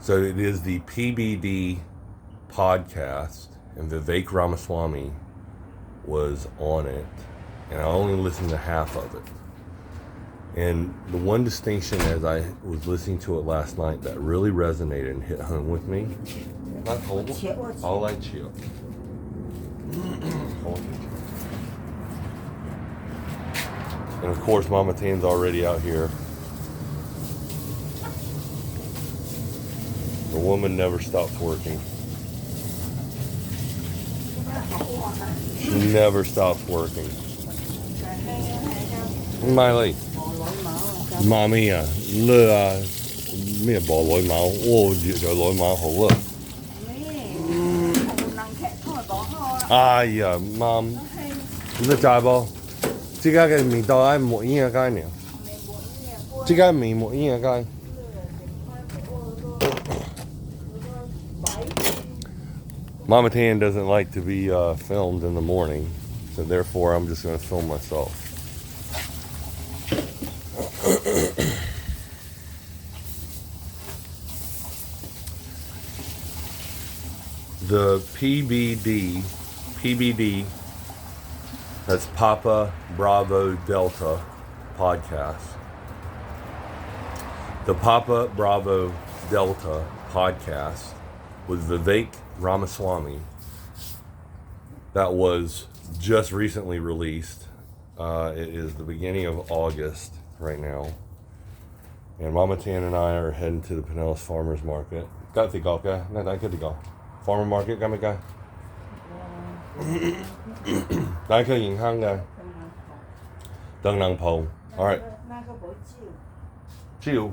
So it is the PBD podcast, and Vivek Ramaswamy was on it, and I only listened to half of it. And the one distinction as I was listening to it last night that really resonated and hit home with me, not cold, all like chill. And of course, Mama Tan's already out here. The woman never stops working. She never stops working. Miley, Mommy à, lơ à,咩bỏ lỗi máu, ô, rồi lỗi máu hổ à. Ai à, Mom, nó chạy bao. 即家嘅味道係冇煙嘅街呢，即家味冇煙嘅街。Mama Tan doesn't like to be filmed in the morning, so therefore I'm just going to film myself. The PBD, that's Papa Bravo Delta podcast. The Papa Bravo Delta podcast with Vivek Ramaswamy that was just recently released. It is the beginning of August right now. And Mama Tan and I are heading to the Pinellas Farmers Market. Farmer Market, kami ka? 哪個銀行嘅？燈能鋪。All right. 椒。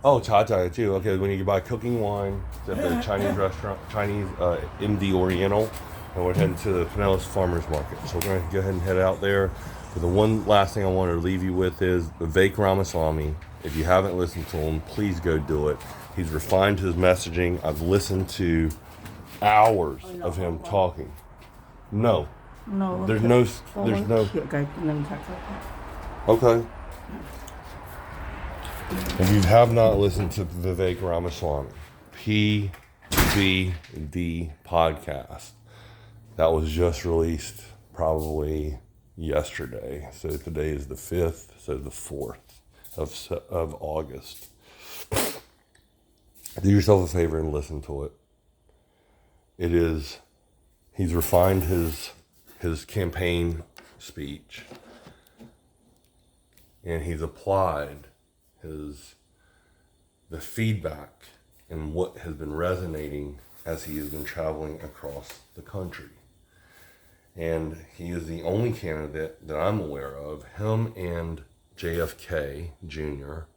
Oh, cha cha too. Okay, when you buy cooking wine at the Chinese restaurant, MD Oriental, and we're heading to the Pinellas Farmers Market. So we're going to go ahead and head out there. But the one last thing I want to leave you with is Vivek Ramaswamy. If you haven't listened to him, please go do it. He's refined his messaging. I've listened to hours of him talking. No. There's no. Okay. If you have not listened to Vivek Ramaswamy, PVD podcast, that was just released probably yesterday. So today is the 5th, so the 4th of August. Do yourself a favor and listen to it. He's refined his campaign speech, and he's applied the feedback and what has been resonating as he has been traveling across the country. And he is the only candidate that I'm aware of. Him and JFK Jr.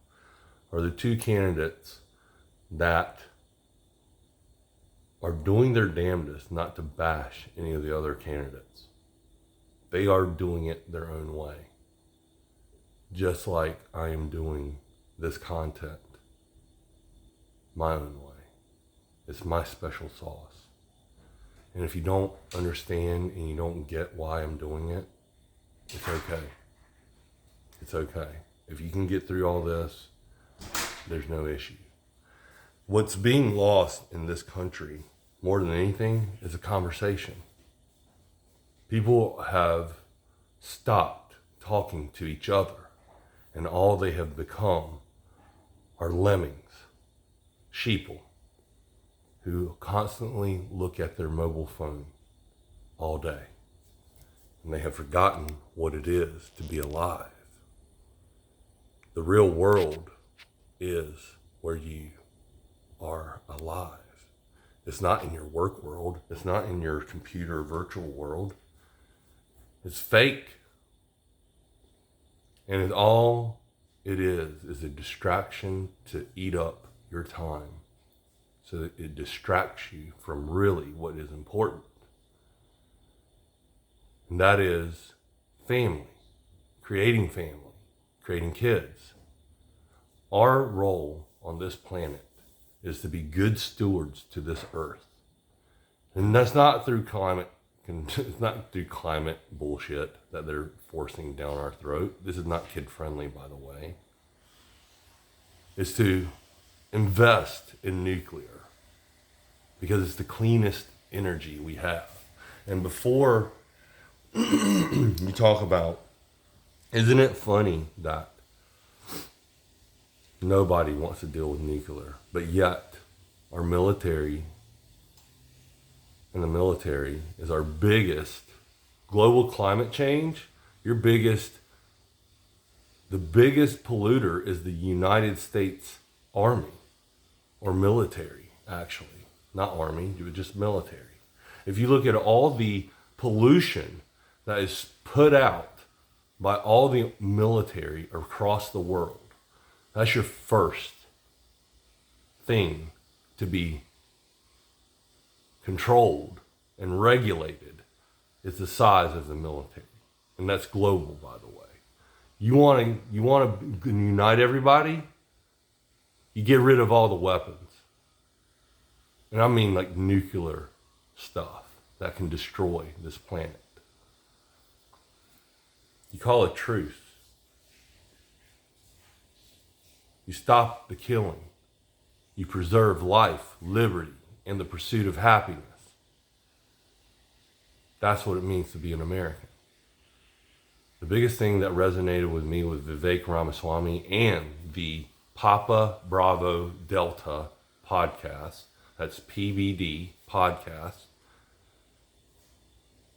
are the two candidates that are doing their damnedest not to bash any of the other candidates. They are doing it their own way. Just like I am doing this content my own way. It's my special sauce. And if you don't understand and you don't get why I'm doing it, it's okay. It's okay. If you can get through all this, there's no issue. What's being lost in this country, more than anything, is a conversation. People have stopped talking to each other, and all they have become are lemmings, sheeple, who constantly look at their mobile phone all day. And they have forgotten what it is to be alive. The real world is where you are alive. It's not in your work world. It's not in your computer virtual world. It's fake. And all it is a distraction to eat up your time so that it distracts you from really what is important. And that is family, creating kids. Our role on this planet is to be good stewards to this earth. And that's not through climate bullshit that they're forcing down our throat. This is not kid friendly, by the way. It's to invest in nuclear because it's the cleanest energy we have. And before you talk about, isn't it funny that nobody wants to deal with nuclear, but yet our military and the military is our biggest global climate change. The biggest polluter is the United States Army or military, actually, not army, just military. If you look at all the pollution that is put out by all the military across the world, that's your first thing to be controlled and regulated is the size of the military. And that's global, by the way. You want to unite everybody, you get rid of all the weapons. And I mean like nuclear stuff that can destroy this planet. You call it truce. You stop the killing. You preserve life, liberty, and the pursuit of happiness. That's what it means to be an American. The biggest thing that resonated with me was Vivek Ramaswamy and the Papa Bravo Delta podcast. That's PBD podcast.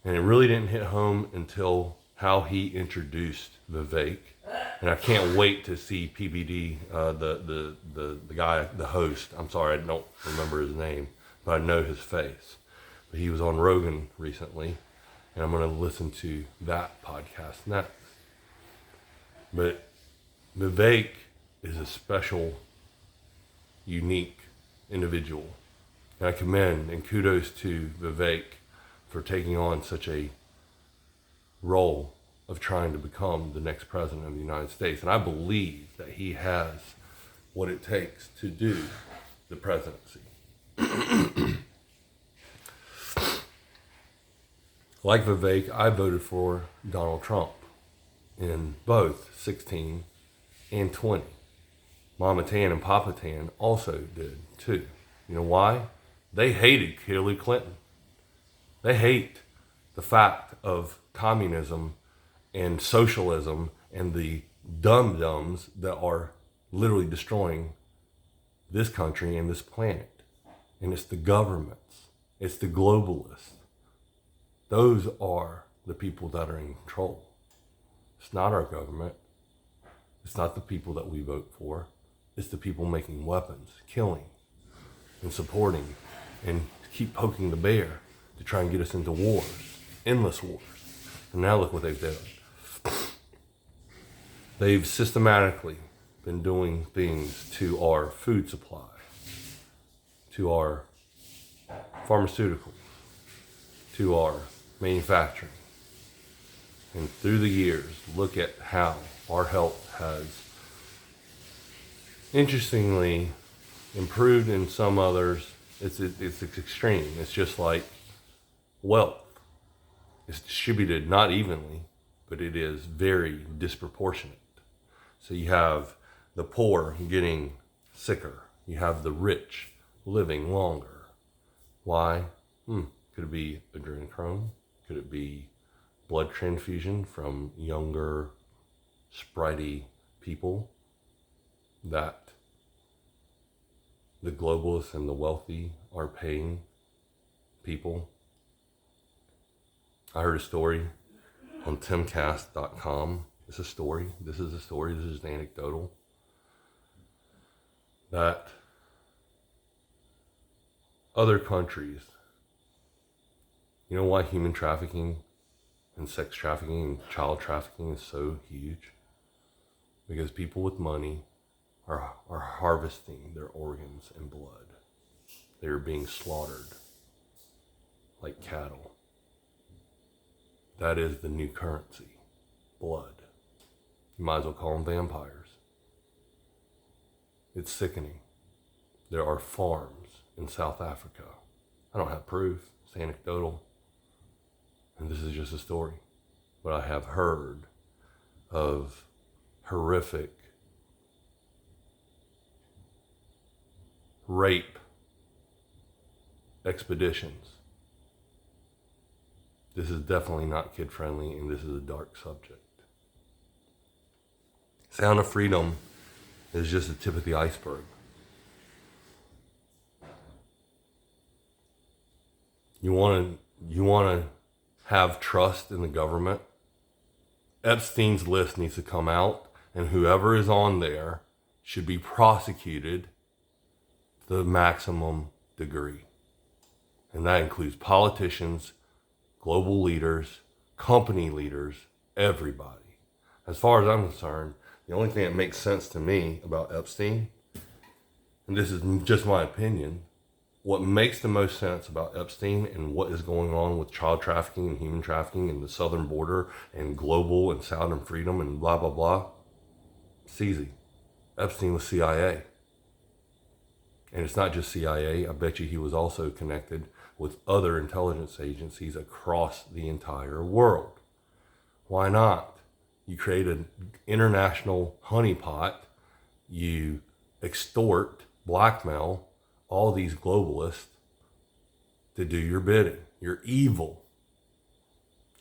And it really didn't hit home until how he introduced Vivek. And I can't wait to see PBD, the guy, the host. I'm sorry, I don't remember his name, but I know his face. But he was on Rogan recently, and I'm going to listen to that podcast next. But Vivek is a special, unique individual. And I commend and kudos to Vivek for taking on such a role of trying to become the next president of the United States. And I believe that he has what it takes to do the presidency. Like Vivek, I voted for Donald Trump in both 16 and 20. Mama Tan and Papa Tan also did too. You know why? They hated Hillary Clinton. They hate the fact of communism and socialism and the dum-dums that are literally destroying this country and this planet. And it's the governments. It's the globalists. Those are the people that are in control. It's not our government. It's not the people that we vote for. It's the people making weapons, killing, and supporting, and keep poking the bear to try and get us into wars, endless wars. And now look what they've done. They've systematically been doing things to our food supply, to our pharmaceuticals, to our manufacturing. And through the years, look at how our health has interestingly improved in some others. It's extreme. It's just like wealth. It's distributed not evenly, but it is very disproportionate. So you have the poor getting sicker. You have the rich living longer. Why? Could it be adrenochrome? Could it be blood transfusion from younger, spritey people that the globalists and the wealthy are paying people? I heard a story on timcast.com. This is a story. This is anecdotal. That other countries, you know why human trafficking and sex trafficking and child trafficking is so huge? Because people with money are harvesting their organs and blood. They are being slaughtered like cattle. That is the new currency, blood. You might as well call them vampires. It's sickening. There are farms in South Africa. I don't have proof. It's anecdotal. And this is just a story. But I have heard of horrific rape expeditions. This is definitely not kid friendly, and this is a dark subject. Sound of Freedom is just the tip of the iceberg. You want to have trust in the government? Epstein's list needs to come out, and whoever is on there should be prosecuted to the maximum degree. And that includes politicians, global leaders, company leaders, everybody. As far as I'm concerned, the only thing that makes sense to me about Epstein, and this is just my opinion, what makes the most sense about Epstein and what is going on with child trafficking and human trafficking in the southern border and global and Sound and Freedom and blah, blah, blah, it's easy. Epstein was CIA. And it's not just CIA. I bet you he was also connected with other intelligence agencies across the entire world. Why not? You create an international honeypot. You extort, blackmail all these globalists to do your bidding. You're evil.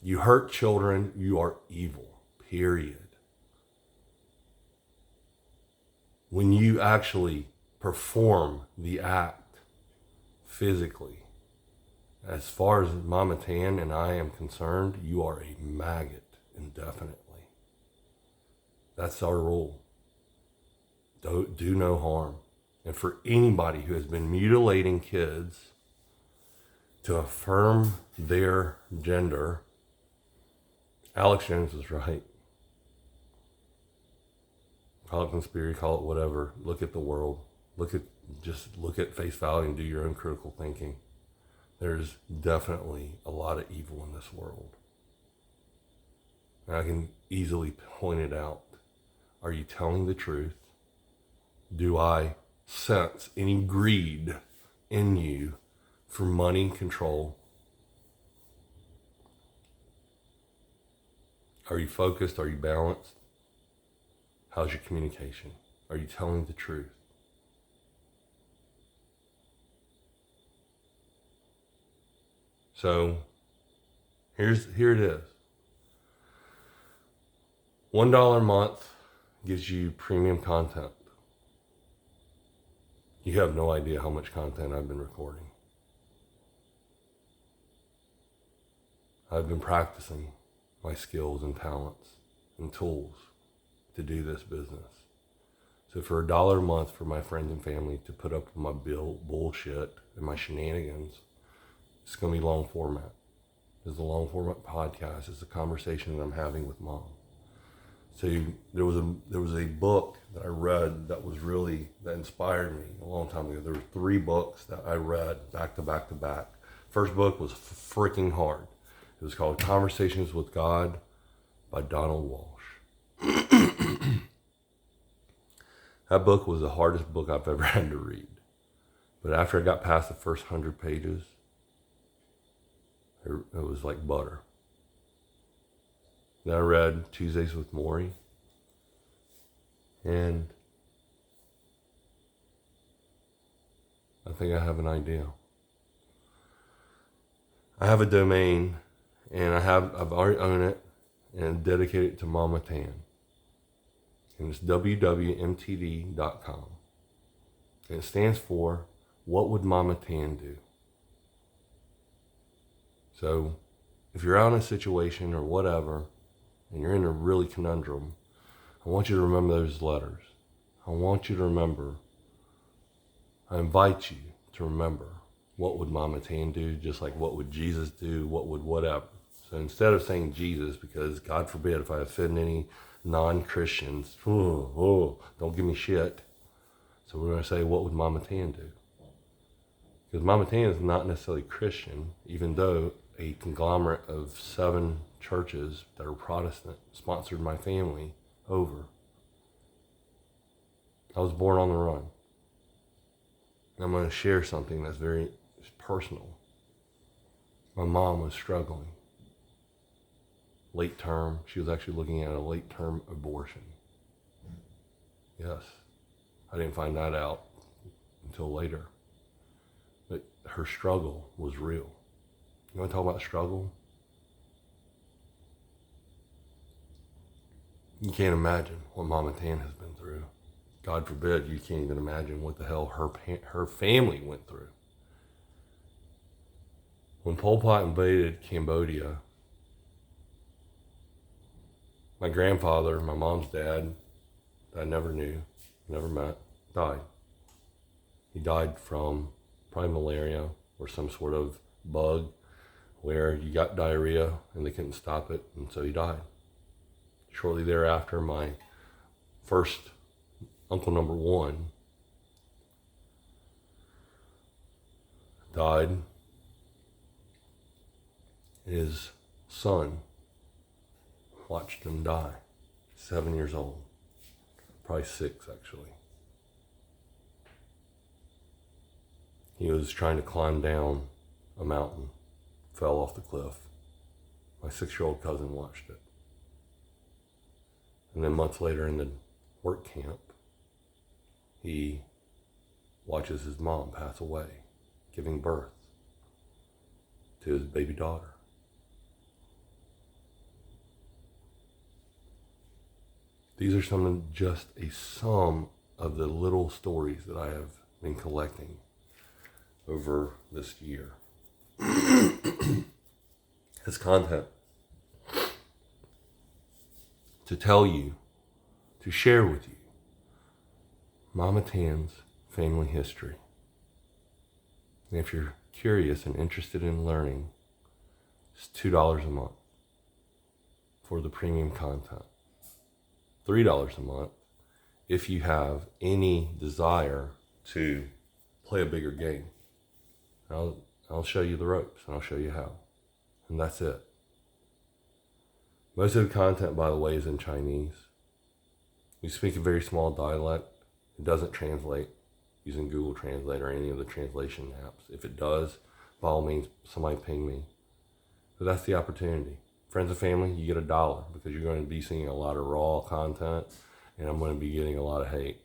You hurt children, you are evil, period. When you actually perform the act physically, as far as Mama Tan and I am concerned, you are a maggot indefinitely. That's our rule. Don't do no harm. And for anybody who has been mutilating kids to affirm their gender, Alex Jones is right. Call it conspiracy, call it whatever. Look at the world. Look at face value and do your own critical thinking. There's definitely a lot of evil in this world. And I can easily point it out. Are you telling the truth? Do I sense any greed in you for money control? Are you focused? Are you balanced? How's your communication? Are you telling the truth? So here it is. $1 a month gives you premium content. You have no idea how much content I've been recording. I've been practicing my skills and talents and tools to do this business. So for $1 a month for my friends and family to put up with my bullshit and my shenanigans, it's going to be long format. This is a long format podcast. It's a conversation that I'm having with Mom. So there was a book that I read that inspired me a long time ago. There were 3 books that I read back to back to back. First book was freaking hard. It was called Conversations with God by Donald Walsh. That book was the hardest book I've ever had to read. But after I got past the first 100 pages, it was like butter. Then I read Tuesdays with Morrie, and I think I have an idea. I have a domain, and I've already owned it and dedicated it to Mama Tan. And it's www.mtd.com. And it stands for What Would Mama Tan Do? So if you're out in a situation or whatever, and you're in a really conundrum, I want you to remember those letters. I want you to remember, I invite you to remember, what would Mama Tan do? Just like what would Jesus do? What would whatever? So instead of saying Jesus, because God forbid if I offend any non-Christians, don't give me shit. So we're going to say, what would Mama Tan do? Because Mama Tan is not necessarily Christian, even though a conglomerate of 7 churches that are Protestant sponsored my family over. I was born on the run. And I'm going to share something that's very personal. My mom was struggling. Late term. She was actually looking at a late term abortion. Yes. I didn't find that out until later. But her struggle was real. You want to talk about struggle? You can't imagine what Mama Tan has been through. God forbid, you can't even imagine what the hell her family went through. When Pol Pot invaded Cambodia, my grandfather, my mom's dad, that I never knew, never met, died. He died from probably malaria or some sort of bug where you got diarrhea and they couldn't stop it, and so he died. Shortly thereafter, my first uncle number one died. His son watched him die, 7 years old, probably 6 actually. He was trying to climb down a mountain, fell off the cliff. My 6-year-old cousin watched it. And then months later in the work camp, he watches his mom pass away, giving birth to his baby daughter. These are just some of the little stories that I have been collecting over this year. As content to tell you, to share with you, Mama Tan's family history. And if you're curious and interested in learning, it's $2 a month for the premium content. $3 a month if you have any desire to play a bigger game. I'll show you the ropes and I'll show you how. And that's it. Most of the content, by the way, is in Chinese. We speak a very small dialect. It doesn't translate using Google Translate or any of the translation apps. If it does, by all means, somebody ping me. So that's the opportunity. Friends and family, you get $1 because you're going to be seeing a lot of raw content, and I'm going to be getting a lot of hate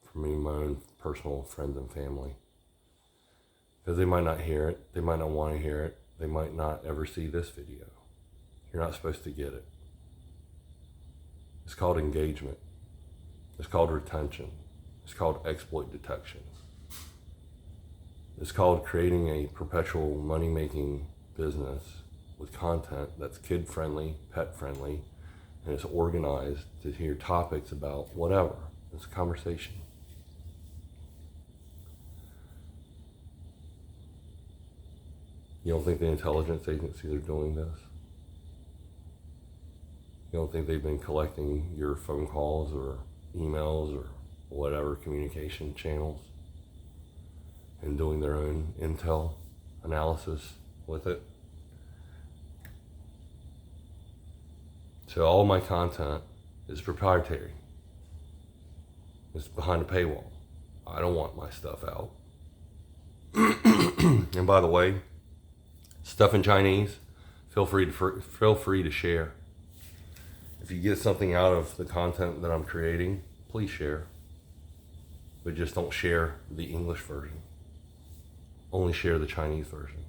from me, my own personal friends and family. Because they might not hear it, they might not want to hear it, they might not ever see this video. You're not supposed to get it. It's called engagement. It's called retention. It's called exploit detection. It's called creating a perpetual money-making business with content that's kid-friendly, pet-friendly, and it's organized to hear topics about whatever. It's a conversation. You don't think the intelligence agencies are doing this? You don't think they've been collecting your phone calls or emails or whatever communication channels and doing their own intel analysis with it? So all my content is proprietary. It's behind a paywall. I don't want my stuff out. And by the way, stuff in Chinese, feel free to share. If you get something out of the content that I'm creating, please share. But just don't share the English version. Only share the Chinese version.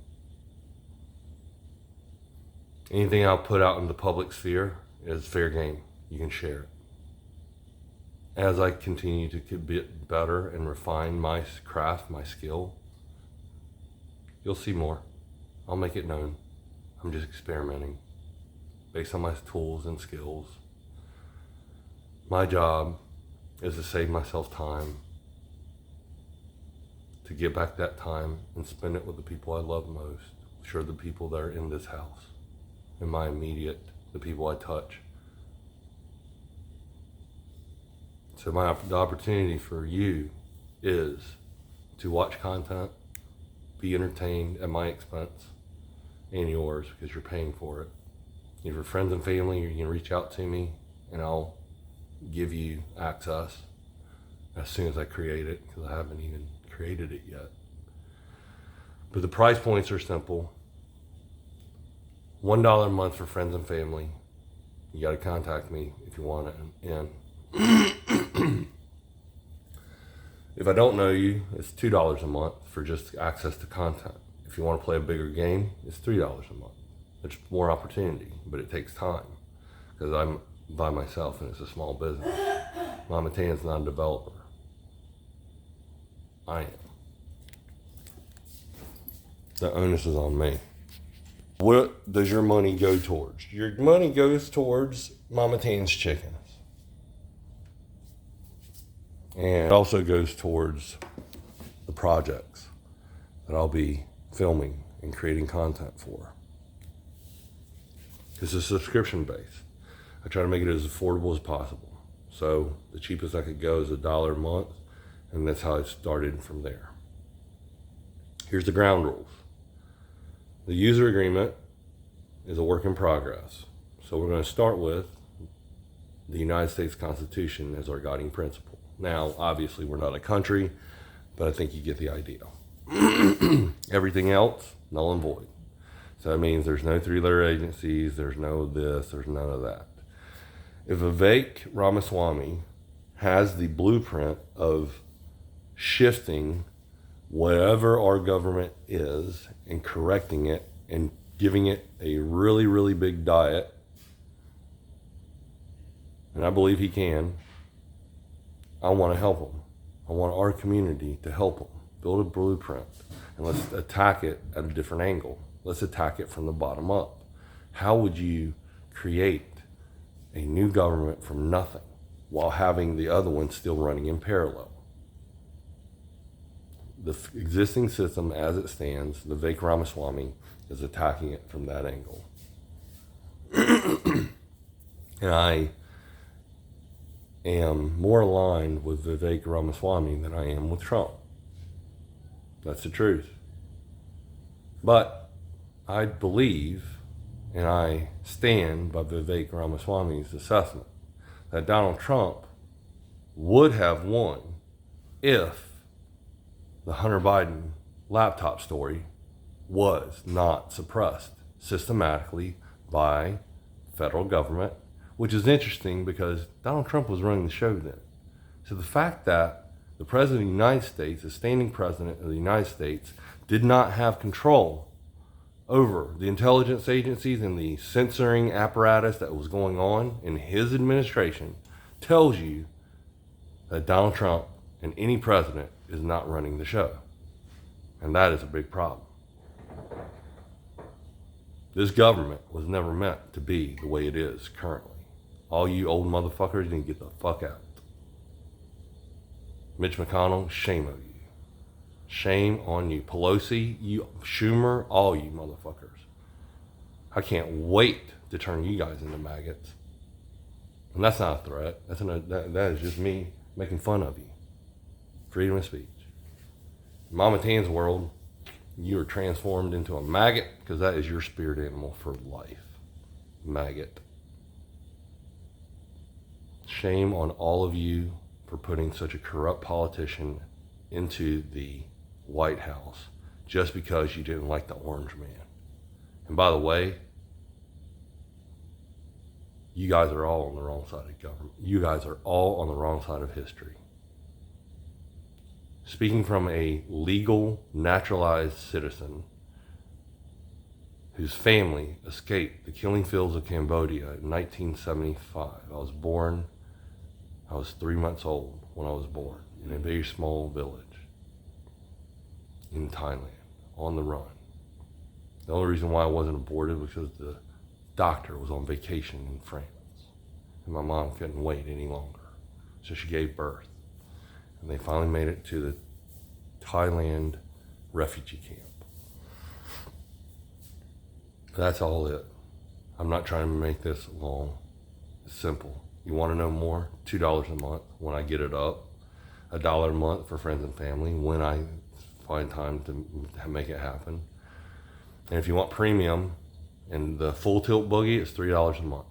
Anything I'll put out in the public sphere is fair game. You can share it. As I continue to get better and refine my craft, my skill, you'll see more. I'll make it known. I'm just experimenting based on my tools and skills. My job is to save myself time, to get back that time and spend it with the people I love most, which are the people that are in this house, in my immediate, the people I touch. So the opportunity for you is to watch content, be entertained at my expense and yours because you're paying for it. If you're friends and family, you can reach out to me and I'll give you access as soon as I create it, because I haven't even created it yet. But the price points are simple. $1 a month for friends and family. You got to contact me if you want it. And If I don't know you, it's $2 a month for just access to content. If you want to play a bigger game, it's $3 a month. There's more opportunity, but it takes time because I'm by myself and it's a small business. Mama Tan's not a developer. I am. The onus is on me. What does your money go towards? Your money goes towards Mama Tan's chickens. And it also goes towards the projects that I'll be filming and creating content for. It's a subscription base. I try to make it as affordable as possible. So the cheapest I could go is $1 a month, and that's how I started from there. Here's the ground rules. The user agreement is a work in progress. So we're going to start with the United States Constitution as our guiding principle. Now, obviously, we're not a country, but I think you get the idea. Everything else, null and void. So that means there's no three-letter agencies, there's no this, there's none of that. If Vivek Ramaswamy has the blueprint of shifting whatever our government is and correcting it and giving it a really, really big diet, and I believe he can, I want to help him. I want our community to help him. Build a blueprint and let's attack it at a different angle. Let's attack it from the bottom up. How would you create a new government from nothing while having the other one still running in parallel? The existing system as it stands, the Vivek Ramaswamy is attacking it from that angle. And I am more aligned with Vivek Ramaswamy than I am with Trump. That's the truth. But I believe, and I stand by Vivek Ramaswamy's assessment, that Donald Trump would have won if the Hunter Biden laptop story was not suppressed systematically by federal government, which is interesting because Donald Trump was running the show then. So the fact that the President of the United States, the standing President of the United States, did not have control over the intelligence agencies and the censoring apparatus that was going on in his administration tells you that Donald Trump and any president is not running the show. And that is a big problem. This government was never meant to be the way it is currently. All you old motherfuckers need to get the fuck out. Mitch McConnell, shame on you. Shame on you. Pelosi, you, Schumer, all you motherfuckers. I can't wait to turn you guys into maggots. And that's not a threat. That is just me making fun of you. Freedom of speech. In Mama Tan's world, you are transformed into a maggot because that is your spirit animal for life. Maggot. Shame on all of you for putting such a corrupt politician into the White House just because you didn't like the orange man. And by the way, you guys are all on the wrong side of government. You guys are all on the wrong side of history. Speaking from a legal, naturalized citizen whose family escaped the killing fields of Cambodia in 1975. I was 3 months old when I was born in a very small village in Thailand, on the run. The only reason why I wasn't aborted was because the doctor was on vacation in France. And my mom couldn't wait any longer. So she gave birth. And they finally made it to the Thailand refugee camp. That's all it. I'm not trying to make this long. It's simple. You want to know more? $2 a month when I get it up. $1 a month for friends and family when I find time to make it happen. And if you want premium and the full tilt boogie, it's $3 a month.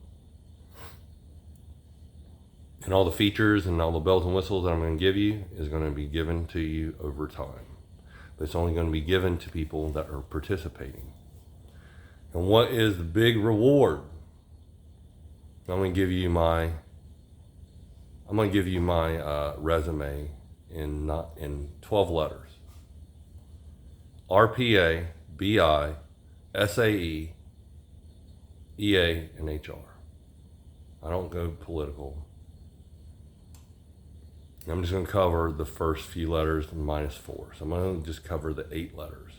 And all the features and all the bells and whistles that I'm going to give you is going to be given to you over time. But it's only going to be given to people that are participating. And what is the big reward? I'm going to give you my resume in 12 letters. RPA, BI, SAE, EA, and HR. I don't go political. I'm just going to cover the first few letters and -4. So I'm going to just cover the 8 letters.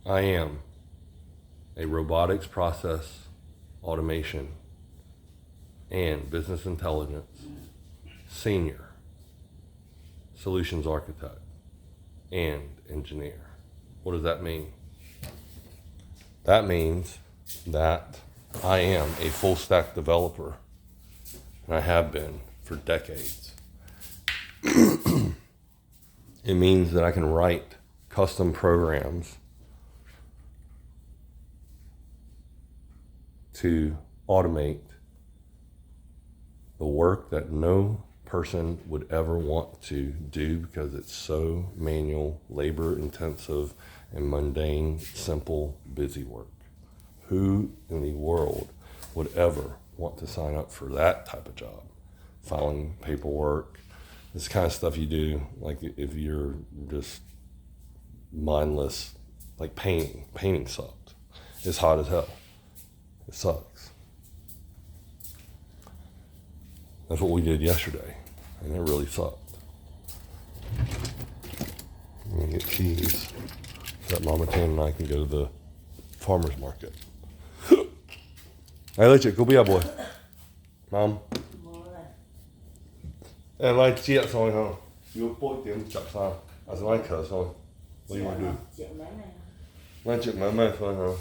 I am a robotics process automation and business intelligence senior solutions architect and engineer. What does that mean? That means that I am a full stack developer, and I have been for decades. It means that I can write custom programs to automate the work that no person would ever want to do because it's so manual, labor intensive, and mundane, simple, busy work. Who in the world would ever want to sign up for that type of job? Filing paperwork, this kind of stuff you do, like if you're just mindless, like painting. Painting sucks. It's hot as hell. It sucks. That's what we did yesterday, and it really sucked. I'm gonna get cheese so that Mama Tan and I can go to the farmer's market. Hey, Leche, go be a boy. Mom. And like chị ạ rồi hả? You bội tiếng chậm sao? As like her rồi. What do you want to do? Like chuyện mấy mấy thôi hả?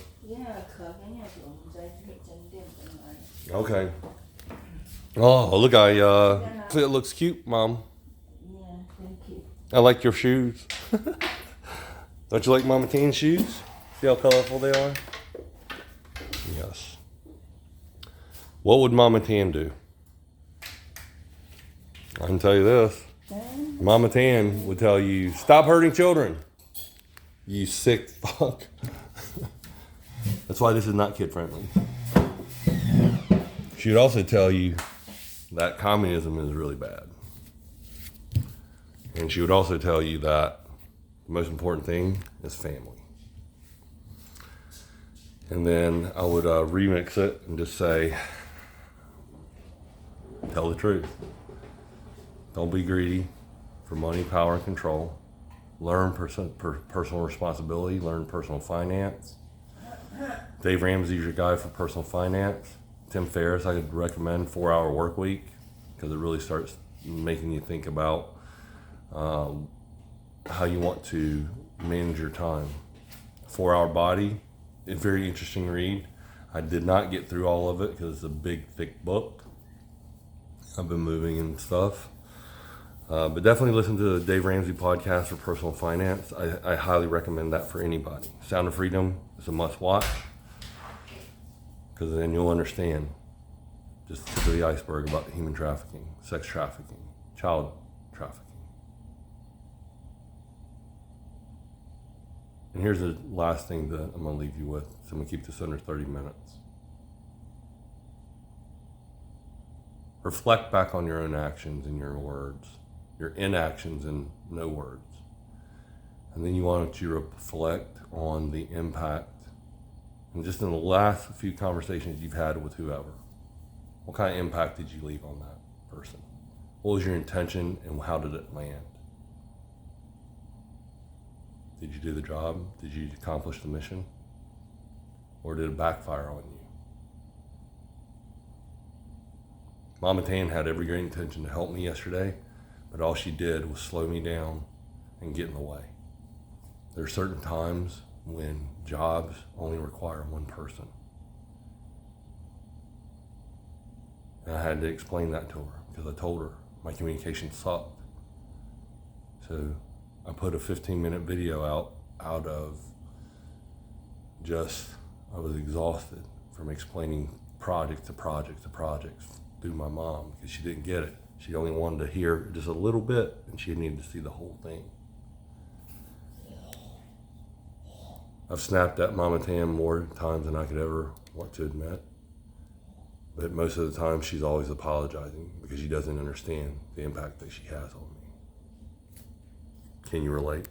Okay. Oh, look, it looks cute, Mom. Yeah, thank you. I like your shoes. Don't you like Mama Teen's shoes? See how colorful they are? Yes. What would Mama Tan do? I can tell you this. Mama Tan would tell you, stop hurting children. You sick fuck. That's why this is not kid friendly. She would also tell you that communism is really bad. And she would also tell you that the most important thing is family. And then I would remix it and just say, tell the truth. Don't be greedy for money, power, and control. Learn personal responsibility. Learn personal finance. Dave Ramsey's your guy for personal finance. Tim Ferriss, I could recommend 4-Hour Work Week because it really starts making you think about how you want to manage your time. 4-Hour Body, a very interesting read. I did not get through all of it because it's a big, thick book. I've been moving and stuff. But definitely listen to the Dave Ramsey podcast for personal finance. I highly recommend that for anybody. Sound of Freedom is a must watch because then you'll understand just the tip of the iceberg about human trafficking, sex trafficking, child trafficking. And here's the last thing that I'm going to leave you with. So I'm going to keep this under 30 minutes. Reflect back on your own actions and your words, your inactions and no words. And then you want to reflect on the impact and just in the last few conversations you've had with whoever. What kind of impact did you leave on that person? What was your intention and how did it land? Did you do the job? Did you accomplish the mission? Or did it backfire on you? Mama Tan had every great intention to help me yesterday, but all she did was slow me down and get in the way. There are certain times when jobs only require one person. And I had to explain that to her because I told her my communication sucked. So I put a 15-minute video out of just, I was exhausted from explaining project to project to project through my mom because she didn't get it. She only wanted to hear just a little bit and she needed to see the whole thing. I've snapped at Mama Tan more times than I could ever want to admit. But most of the time, she's always apologizing because she doesn't understand the impact that she has on me. Can you relate?